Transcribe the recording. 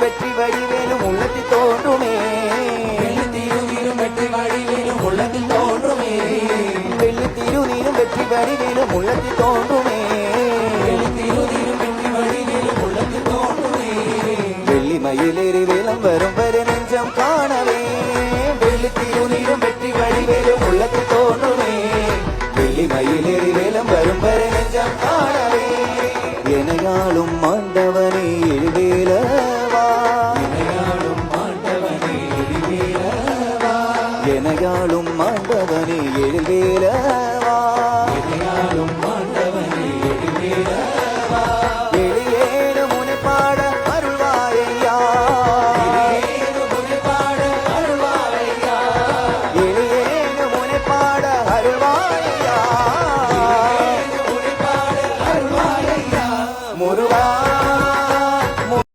வெற்றி வடிவேலும் உள்ளத்தில் தோன்றுமே வெள்ளி திருநீரும் வெற்றி வடிவேலும் உள்ளத்தில் தோன்றுமே வெள்ளி திருநீரும் வெற்றி வடிவேலும் உள்ளத்தில் தோன்றுமே வெள்ளி திருநீரும் வெற்றி வடிவேலும் உள்ளத்தில் தோன்றுமே வெள்ளி மயிலேறி வேலம் வரும் வரை நெஞ்சம்